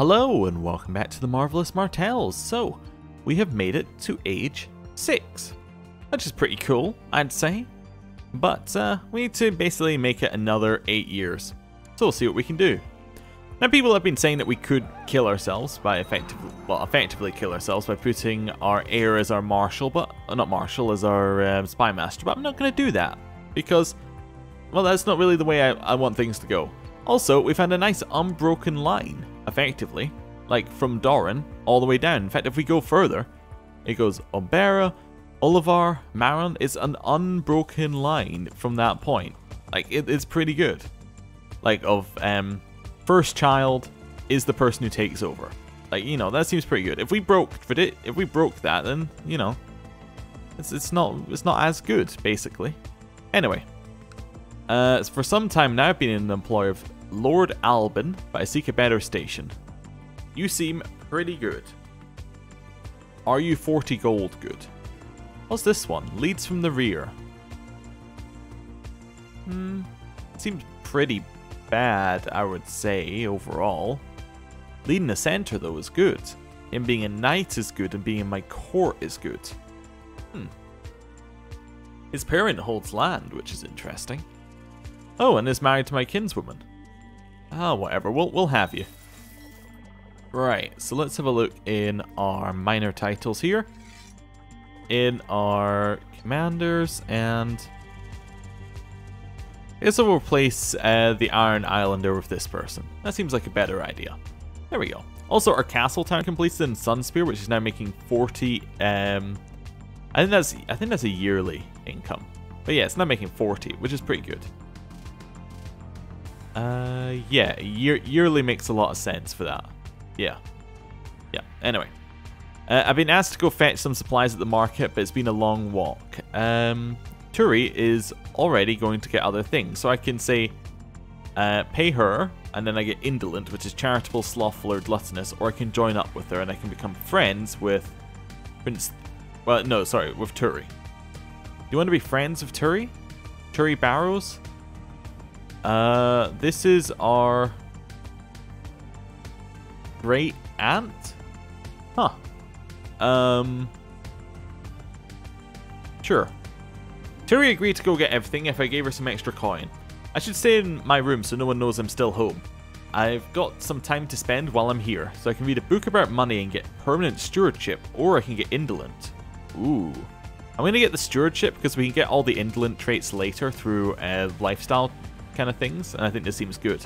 Hello and welcome back to the Marvellous Martells. So, we have made it to age 6, which is pretty cool, I'd say. But we need to basically make it another 8 years. So we'll see what we can do. Now people have been saying that we could kill ourselves by effectively kill ourselves by putting our heir as our marshal, but not marshal, as our spy master. But I'm not going to do that because, well, that's not really the way I want things to go. Also, we found a nice unbroken line, effectively, like from Doran all the way down. In fact, if we go further, it goes Obera, Olivar, Maron. It's an unbroken line from that point. Like, it's pretty good. Like, of first child is the person who takes over. Like, you know, that seems pretty good. If we broke that, then, you know, it's not as good, basically. Anyway. For some time now, I've been in the employ of Lord Alban, but I seek a better station. You seem pretty good. Are you 40 gold good? What's this one? Leads from the rear. Seems pretty bad, I would say, overall. Leading the center, though, is good. Him being a knight is good, and being in my court is good. His parent holds land, which is interesting. Oh, and is married to my kinswoman. Ah, whatever. We'll have you. Right, so let's have a look in our minor titles here. In our commanders, and I guess I'll replace the Iron Islander with this person. That seems like a better idea. There we go. Also, our castle town completed in Sunspear, which is now making 40. I think that's a yearly income. But yeah, it's now making 40, which is pretty good. Yeah, yearly makes a lot of sense for that. Yeah. Anyway, I've been asked to go fetch some supplies at the market, but it's been a long walk. Turi is already going to get other things, so I can say pay her, and then I get indolent, which is charitable, slothful, or gluttonous, or I can join up with her and I can become friends with with Turi. Do you want to be friends with Turi? Turi Barrows? This is our great aunt? Huh. Sure. Turi agreed to go get everything if I gave her some extra coin. I should stay in my room so no one knows I'm still home. I've got some time to spend while I'm here, so I can read a book about money and get permanent stewardship, or I can get indolent. Ooh. I'm going to get the stewardship because we can get all the indolent traits later through lifestyle kind of things, and I think this seems good.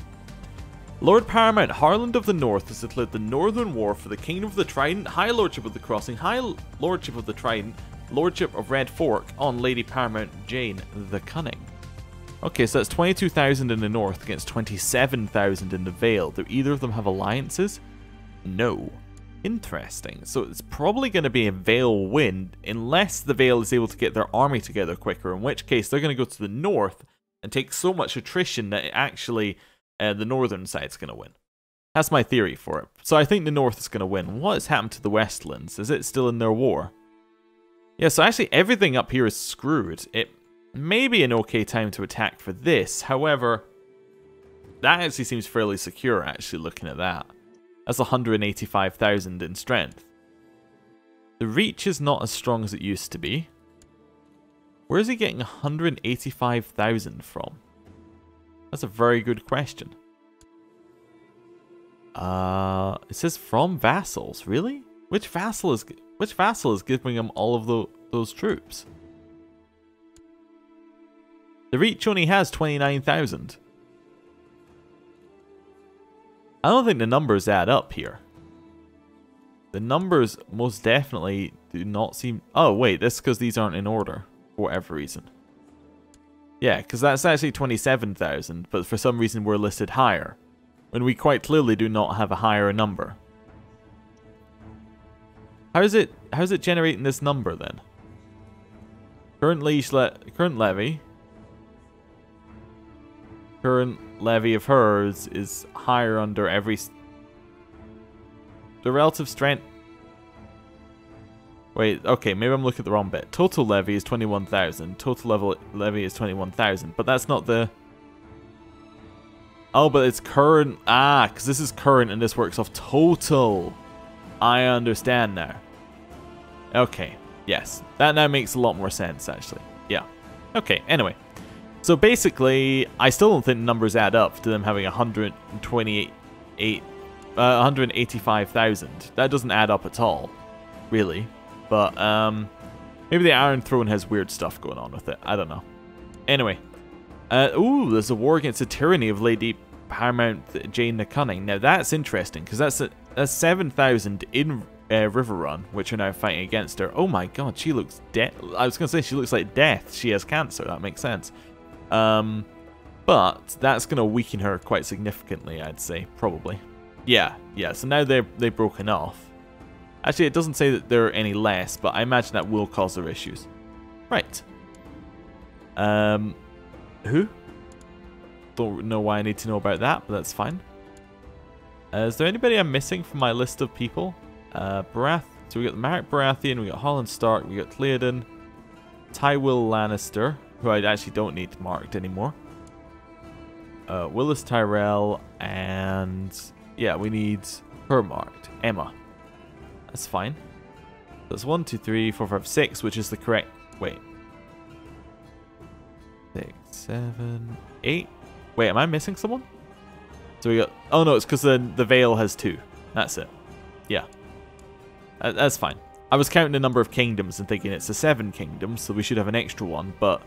Lord Paramount, Harland of the North, has declared the Northern War for the Kingdom of the Trident, High Lordship of the Crossing, High Lordship of the Trident, Lordship of Red Fork on Lady Paramount Jane the Cunning. Okay, so that's 22,000 in the north against 27,000 in the Vale. Do either of them have alliances? No. Interesting. So it's probably going to be a Vale win, unless the Vale is able to get their army together quicker, in which case they're going to go to the north and take so much attrition that actually the northern side's going to win. That's my theory for it. So I think the north is going to win. What has happened to the Westlands? Is it still in their war? Yeah, so actually everything up here is screwed. It may be an okay time to attack for this. However, that actually seems fairly secure, actually, looking at that. That's 185,000 in strength. The reach is not as strong as it used to be. Where is he getting 185,000 from? That's a very good question. It says from vassals. Really? Which vassal is giving him all of those troops? The reach only has 29,000. I don't think the numbers add up here. The numbers most definitely do not seem... Oh, wait, that's because these aren't in order. For whatever reason. Yeah, because that's actually 27,000, but for some reason we're listed higher, when we quite clearly do not have a higher number. How's it generating this number then? Current levy. Current levy of hers is higher under every... The relative strength... Wait, okay, maybe I'm looking at the wrong bit. Total levy is 21,000. Total levy is 21,000, but that's not the... Oh, but it's current. Ah, because this is current and this works off total. I understand now. Okay. Yes. That now makes a lot more sense, actually. Yeah. Okay, anyway. So basically, I still don't think the numbers add up to them having 185,000. That doesn't add up at all, really. But maybe the Iron Throne has weird stuff going on with it. I don't know. Anyway. Ooh, there's a war against the tyranny of Lady Paramount Jane the Cunning. Now that's interesting, because that's 7,000 in Riverrun, which are now fighting against her. Oh my god, she looks dead. I was going to say she looks like death. She has cancer, that makes sense. But that's going to weaken her quite significantly, I'd say, probably. Yeah, so now they've broken off. Actually, it doesn't say that there are any less, but I imagine that will cause their issues. Right. Who? Don't know why I need to know about that, but that's fine. Is there anybody I'm missing from my list of people? Barath. So we got Mark Baratheon, we got Holland Stark, we got Cleodon, Tywin Lannister, who I actually don't need marked anymore. Willis Tyrell, and yeah, we need her marked. Emma. That's fine. That's 1, 2, 3, 4, 5, 6, which is the correct. Wait. 6, 7, 8. Wait, am I missing someone? So we got. Oh no, it's because the Vale has 2. That's it. Yeah. That's fine. I was counting the number of kingdoms and thinking it's a 7 kingdoms, so we should have an extra one. But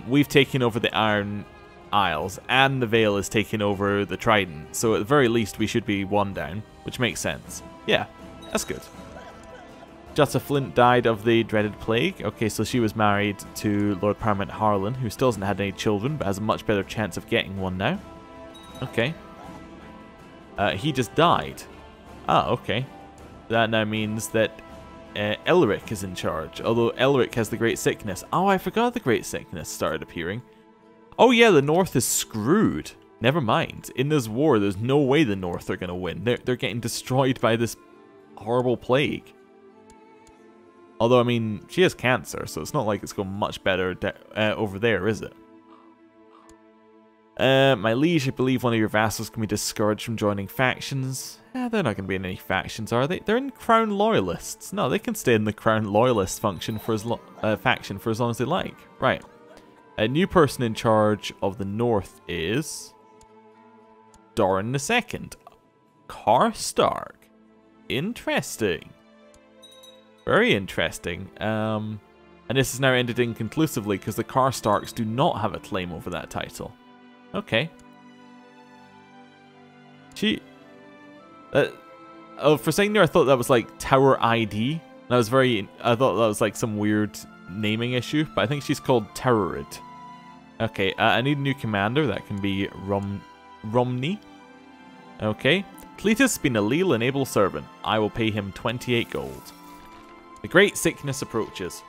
we've taken over the Iron Isles, and the Vale is taking over the Trident. So at the very least, we should be 1 down, which makes sense. Yeah, that's good. Jutta Flint died of the dreaded plague. Okay, so she was married to Lord Paramount Harlan, who still hasn't had any children, but has a much better chance of getting one now. Okay. He just died. Ah, okay. That now means that Elric is in charge, although Elric has the Great Sickness. Oh, I forgot the Great Sickness started appearing. Oh yeah, the North is screwed. Never mind. In this war, there's no way the North are going to win. They're getting destroyed by this horrible plague. Although, I mean, she has cancer, so it's not like it's going much better over there, is it? My liege, I believe one of your vassals can be discouraged from joining factions. They're not going to be in any factions, are they? They're in Crown Loyalists. No, they can stay in the Crown Loyalist faction for as long as they like. Right. A new person in charge of the North is Doran II. Karstark. Interesting. Very interesting. And this is now ended inconclusively because the Karstarks do not have a claim over that title. Okay. For saying there, I thought that was like Tower ID. And I thought that was like some weird naming issue, but I think she's called Terrorid. Okay, I need a new commander. That can be Romney. Okay. Cletus been a leal and able servant. I will pay him 28 gold. The Great Sickness approaches.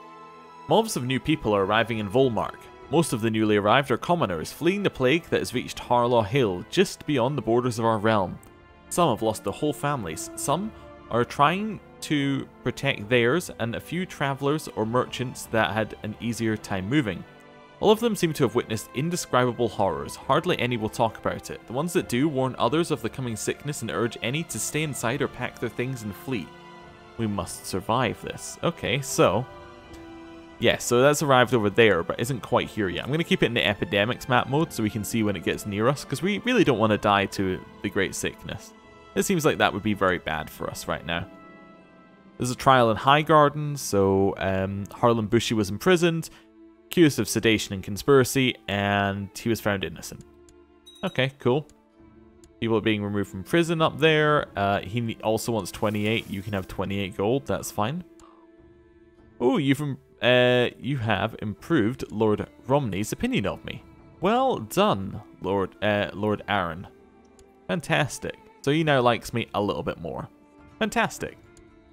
Mobs of new people are arriving in Volmark. Most of the newly arrived are commoners, fleeing the plague that has reached Harlaw Hill, just beyond the borders of our realm. Some have lost their whole families, some are trying to protect theirs, and a few travellers or merchants that had an easier time moving. All of them seem to have witnessed indescribable horrors. Hardly any will talk about it. The ones that do warn others of the coming sickness and urge any to stay inside or pack their things and flee. We must survive this. Okay, so... yeah, so that's arrived over there, but isn't quite here yet. I'm going to keep it in the Epidemics map mode so we can see when it gets near us, because we really don't want to die to the Great Sickness. It seems like that would be very bad for us right now. There's a trial in Highgarden, so Harlan Bushy was imprisoned, accused of sedation and conspiracy, and he was found innocent. Okay, cool. People are being removed from prison up there. He also wants 28. You can have 28 gold. That's fine. Oh, you have improved Lord Romney's opinion of me. Well done, Lord Aaron. Fantastic. So he now likes me a little bit more. Fantastic.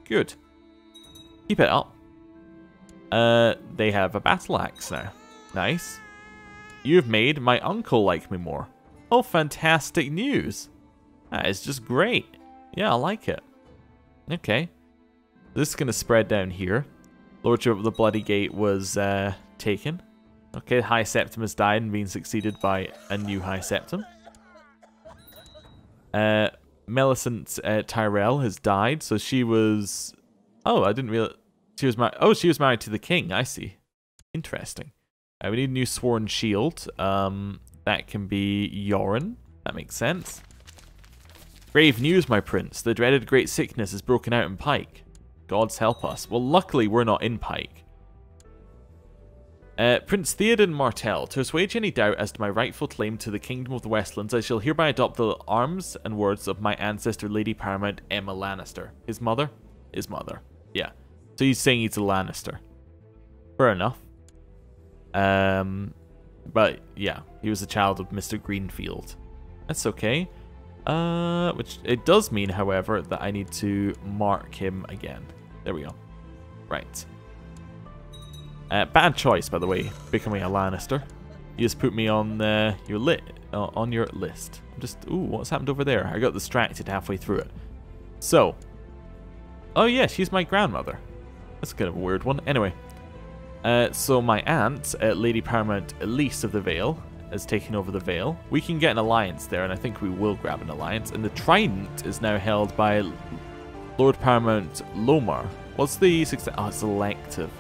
Good. Keep it up. They have a battle axe now. Nice. You've made my uncle like me more. Oh, fantastic news. That is just great. Yeah, I like it. Okay. This is going to spread down here. Lordship of the Bloody Gate was taken. Okay, High Septim has died and been succeeded by a new High Septim. Millicent Tyrell has died, so she was... Oh, I didn't realize... She was married... Oh, she was married to the king, I see. Interesting. We need a new sworn shield. That can be Yoren. That makes sense. Grave news, my prince. The dreaded great sickness has broken out in Pike. Gods help us. Well, luckily we're not in Pike. Prince Theoden Martell, to assuage any doubt as to my rightful claim to the Kingdom of the Westlands, I shall hereby adopt the arms and words of my ancestor, Lady Paramount Emma Lannister. His mother? His mother. Yeah. So he's saying he's a Lannister. Fair enough. But yeah, he was a child of Mr. Greenfield. That's okay. Which it does mean, however, that I need to mark him again. There we go. Right. Bad choice, by the way, becoming a Lannister. You just put me on your list. I'm just, ooh, what's happened over there? I got distracted halfway through it. So, oh yeah, she's my grandmother. That's kind of a weird one. Anyway, so my aunt, Lady Paramount Elise of the Vale, has taken over the Vale. We can get an alliance there, and I think we will grab an alliance. And the Trident is now held by Lord Paramount Lomar. What's the success? Oh, it's elective.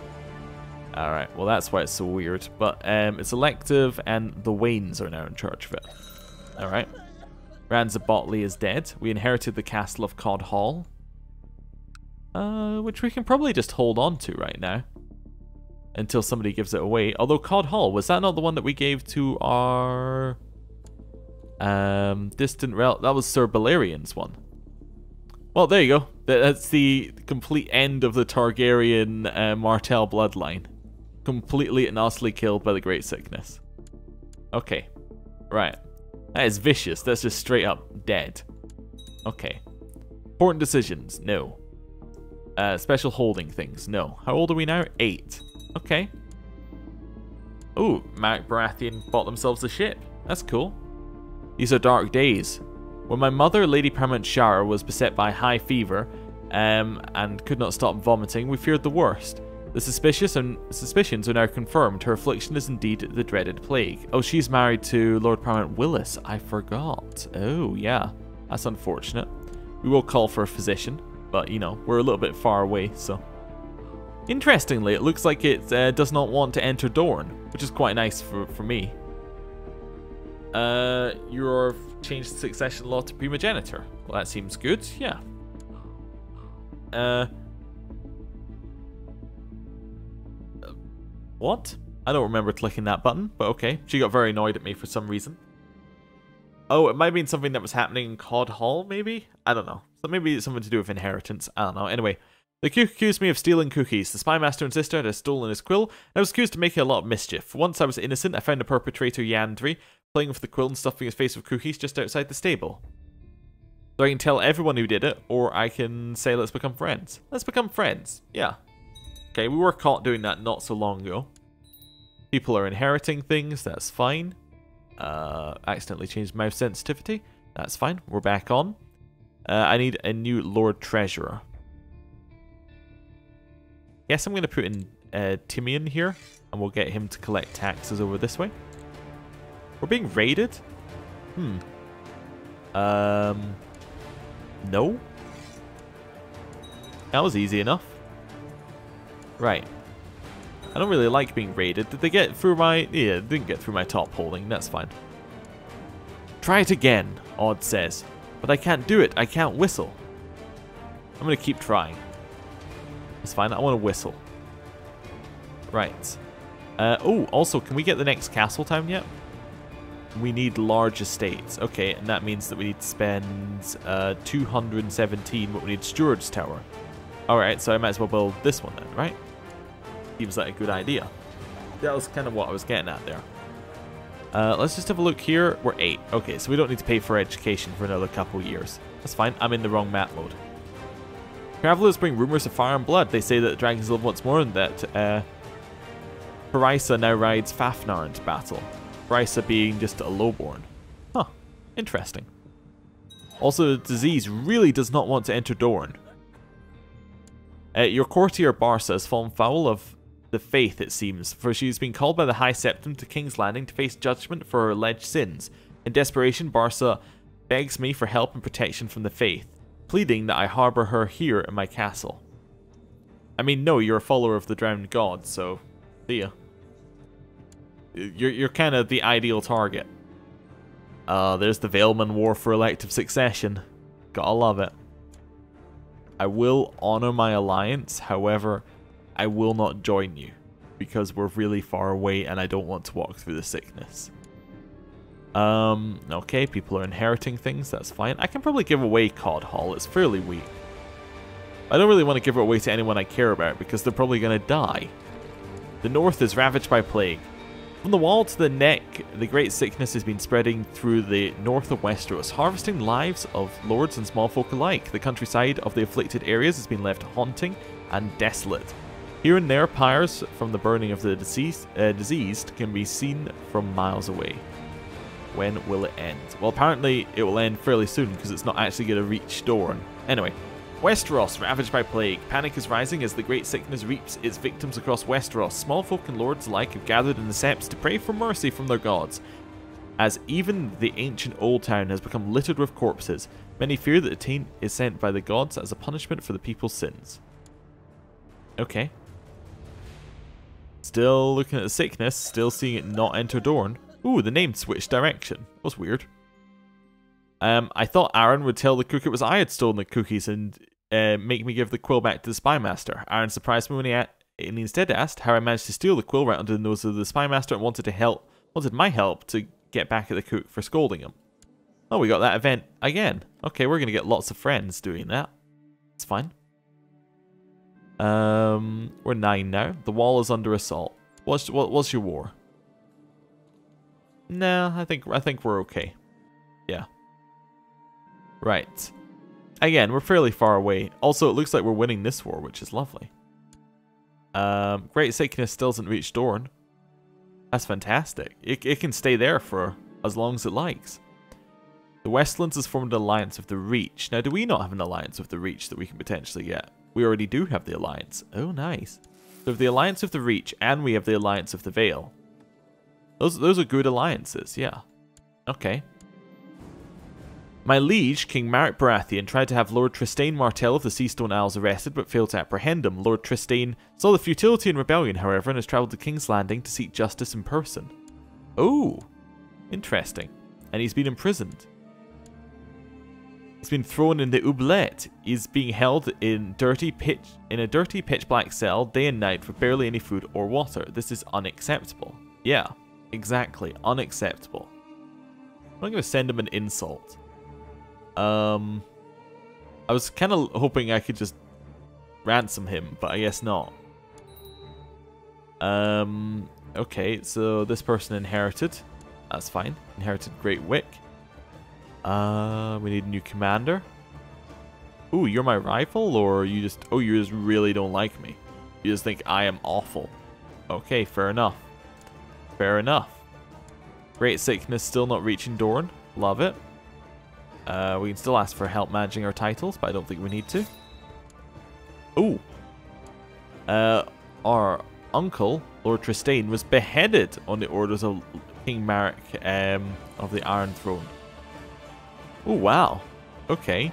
Alright, well that's why it's so weird. But it's elective, and the Waynes are now in charge of it. Alright. Ranza Botley is dead. We inherited the castle of Cod Hall. Which we can probably just hold on to right now. Until somebody gives it away. Although Cod Hall, was that not the one that we gave to our... distant relative? That was Sir Balerian's one. Well, there you go. That's the complete end of the Targaryen Martell bloodline. Completely and utterly killed by the Great Sickness. Okay. Right. That is vicious. That's just straight up dead. Okay. Important decisions. No. Special holding things. No. How old are we now? 8. Okay. Ooh, Mark Baratheon bought themselves a ship. That's cool. These are dark days. When my mother, Lady Paramount Shara, was beset by high fever and could not stop vomiting, we feared the worst. The suspicions are now confirmed. Her affliction is indeed the dreaded plague. Oh, she's married to Lord Paramount Willis. I forgot. Oh, yeah. That's unfortunate. We will call for a physician, but, you know, we're a little bit far away, so... Interestingly, it looks like it does not want to enter Doran, which is quite nice for me. You've changed the succession law to primogeniture. Well, that seems good, yeah. What? I don't remember clicking that button, but okay. She got very annoyed at me for some reason. Oh, it might have been something that was happening in Cod Hall, maybe? I don't know. So maybe it's something to do with inheritance. I don't know. Anyway, the cook accused me of stealing cookies. The spy master insisted I had stolen his quill, and I was accused of making a lot of mischief. Once I was innocent, I found the perpetrator, Yandri, playing with the quill and stuffing his face with cookies just outside the stable. So I can tell everyone who did it, or I can say let's become friends. Let's become friends. Yeah. Okay, we were caught doing that not so long ago. People are inheriting things, that's fine. Accidentally changed mouse sensitivity. That's fine, we're back on. I need a new Lord Treasurer. Yes, I'm going to put in Timian here, and we'll get him to collect taxes over this way. We're being raided? No? That was easy enough. Right. I don't really like being raided. Did they get through my... Yeah, they didn't get through my top holding. That's fine. Try it again, Odd says. But I can't do it. I can't whistle. I'm going to keep trying. That's fine. I want to whistle. Right. Oh, also, can we get the next castle town yet? We need large estates. Okay, and that means that we need to spend 217, but we need Steward's Tower. Alright, so I might as well build this one then, right? Seems like a good idea. That was kind of what I was getting at there. Let's just have a look here. We're 8. Okay, so we don't need to pay for education for another couple years. That's fine. I'm in the wrong map mode. Travelers bring rumors of fire and blood. They say that the dragons live once more and that Parisa now rides Fafnar into battle. Parisa being just a lowborn. Huh. Interesting. Also, the disease really does not want to enter Doran. Your courtier Barca has fallen foul of the faith, it seems, for she has been called by the High Septon to King's Landing to face judgment for her alleged sins. In desperation, Barca begs me for help and protection from the faith, pleading that I harbour her here in my castle. I mean, no, you're a follower of the drowned god, so see ya. You're kind of the ideal target. There's the Valeman War for elective succession. Gotta love it. I will honour my alliance, however, I will not join you, because we're really far away and I don't want to walk through the sickness. Okay, people are inheriting things, that's fine. I can probably give away Cod Hall, it's fairly weak. I don't really want to give it away to anyone I care about, because they're probably going to die. The north is ravaged by plague. From the wall to the neck, the great sickness has been spreading through the north of Westeros, harvesting lives of lords and small folk alike. The countryside of the afflicted areas has been left haunting and desolate. Here and there, pyres from the burning of the diseased can be seen from miles away. When will it end? Well, apparently it will end fairly soon, because it's not actually going to reach Doran. Anyway, Westeros, ravaged by plague. Panic is rising as the great sickness reaps its victims across Westeros. Small folk and lords alike have gathered in the septs to pray for mercy from their gods. As even the ancient old town has become littered with corpses, many fear that the taint is sent by the gods as a punishment for the people's sins. Okay. Still looking at the sickness, still seeing it not enter Doran. Ooh, the name switched direction. That was weird. I thought Aaron would tell the cook it was I had stolen the cookies and make me give the quill back to the spymaster. Aaron surprised me when he instead asked how I managed to steal the quill right under the nose of the spymaster and wanted my help to get back at the cook for scolding him. Oh, we got that event again. Okay, we're gonna get lots of friends doing that. It's fine. We're 9 now. The wall is under assault. What's your war? Nah, I think we're okay. Yeah. Right. Again, we're fairly far away. Also, it looks like we're winning this war, which is lovely. Great Sickness still hasn't reached Doran. That's fantastic. It can stay there for as long as it likes. The Westlands has formed an alliance with the Reach. Now, do we not have an alliance with the Reach that we can potentially get? We already do have the alliance. Oh, nice. So we have the alliance with the Reach, and we have the alliance with the Vale. Those are good alliances, yeah. Okay. My liege, King Marek Baratheon, tried to have Lord Doran Martell of the Seastone Isles arrested, but failed to apprehend him. Lord Doran saw the futility in rebellion, however, and has travelled to King's Landing to seek justice in person. Oh, interesting. And he's been imprisoned. He's been thrown in the oubliette. He's being held in a dirty pitch black cell day and night with barely any food or water. This is unacceptable. Yeah, exactly, unacceptable. I'm going to send him an insult. I was kind of hoping I could just ransom him, but I guess not. Okay, so this person inherited. That's fine. Inherited Great Wick. We need a new commander. Ooh, you're my rival, or you just... Oh, you just really don't like me. You just think I am awful. Okay, fair enough. Fair enough. Great Sickness still not reaching Doran. Love it. We can still ask for help managing our titles, but I don't think we need to. Ooh. Our uncle, Lord Doran, was beheaded on the orders of King Marek of the Iron Throne. Oh, wow. Okay.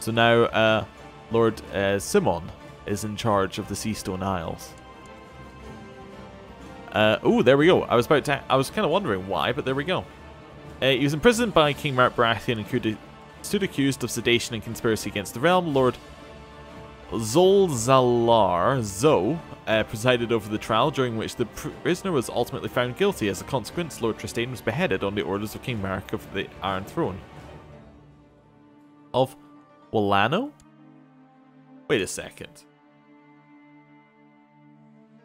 So now Lord Simon is in charge of the Seastone Isles. Oh, there we go. I was kind of wondering why, but there we go. He was imprisoned by King Marek Baratheon and stood accused of sedation and conspiracy against the realm. Lord Zolzalar presided over the trial, during which the prisoner was ultimately found guilty. As a consequence, Lord Doran was beheaded on the orders of King Marek of the Iron Throne. Of Wallano? Wait a second.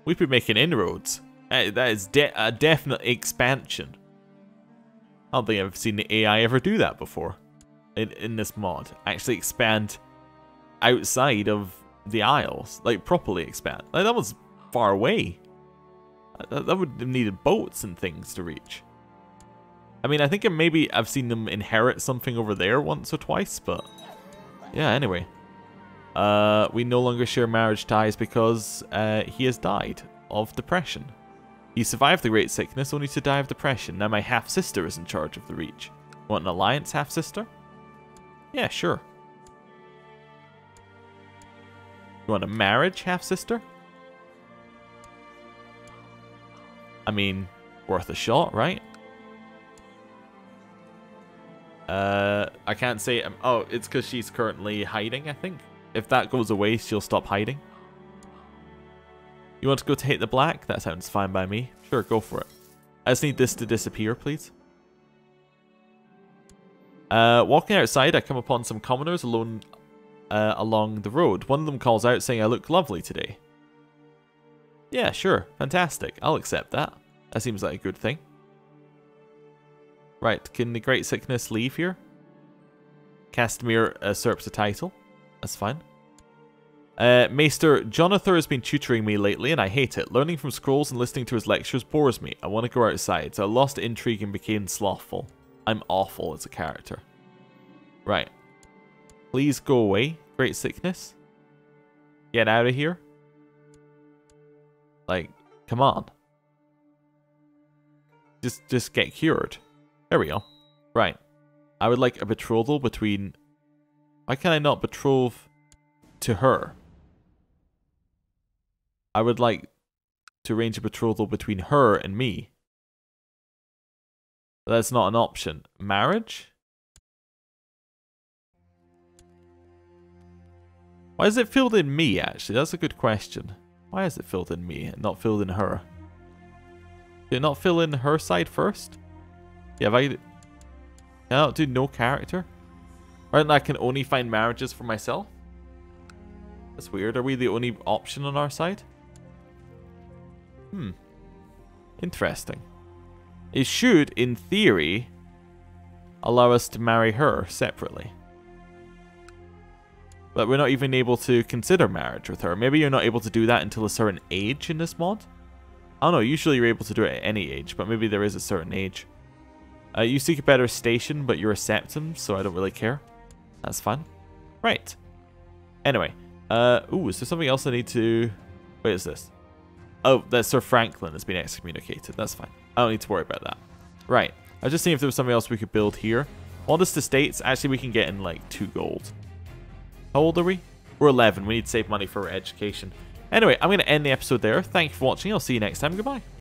We've been making inroads. That is a definite expansion. I don't think I've seen the AI ever do that before. In this mod. Actually expand outside of the Isles. Like, properly expand. Like, that was far away. That would have needed boats and things to reach. I mean, I think maybe I've seen them inherit something over there once or twice, but... Yeah, anyway. We no longer share marriage ties because he has died of depression. He survived the Great Sickness only to die of depression. Now my half-sister is in charge of the Reach. Want an alliance, half-sister? Yeah, sure. You want a marriage, half-sister? I mean, worth a shot, right? I can't say... oh, it's because she's currently hiding, I think. If that goes away, she'll stop hiding. You want to go take the black? That sounds fine by me. Sure, go for it. I just need this to disappear, please. Walking outside, I come upon some commoners alone along the road. One of them calls out saying I look lovely today. Yeah, sure. Fantastic. I'll accept that. That seems like a good thing. Right, can the Great Sickness leave here? Castamere usurps a title. That's fine. Maester Jonathan has been tutoring me lately and I hate it. Learning from scrolls and listening to his lectures bores me. I want to go outside, so I lost intrigue and became slothful. I'm awful as a character. Right. Please go away, Great Sickness. Get out of here. Like, come on. Just get cured. There we go. Right. I would like a betrothal between... Why can I not betroth to her? I would like to arrange a betrothal between her and me. That's not an option. Marriage? Why is it filled in me, actually? That's a good question. Why is it filled in me and not filled in her? Did it not fill in her side first? Yeah, can I not do no character? Right, I can only find marriages for myself? That's weird. Are we the only option on our side? Interesting. It should, in theory, allow us to marry her separately. But we're not even able to consider marriage with her. Maybe you're not able to do that until a certain age in this mod? I don't know, usually you're able to do it at any age, but maybe there is a certain age. You seek a better station, but you're a septum, so I don't really care. That's fine. Right. Anyway. Ooh, is there something else I need to... Wait, is this? Oh, that Sir Franklin has been excommunicated. That's fine. I don't need to worry about that. Right. I was just seeing if there was something else we could build here. Modest estates. Actually, we can get in like 2 gold. How old are we? We're 11. We need to save money for our education. Anyway, I'm going to end the episode there. Thank you for watching. I'll see you next time. Goodbye.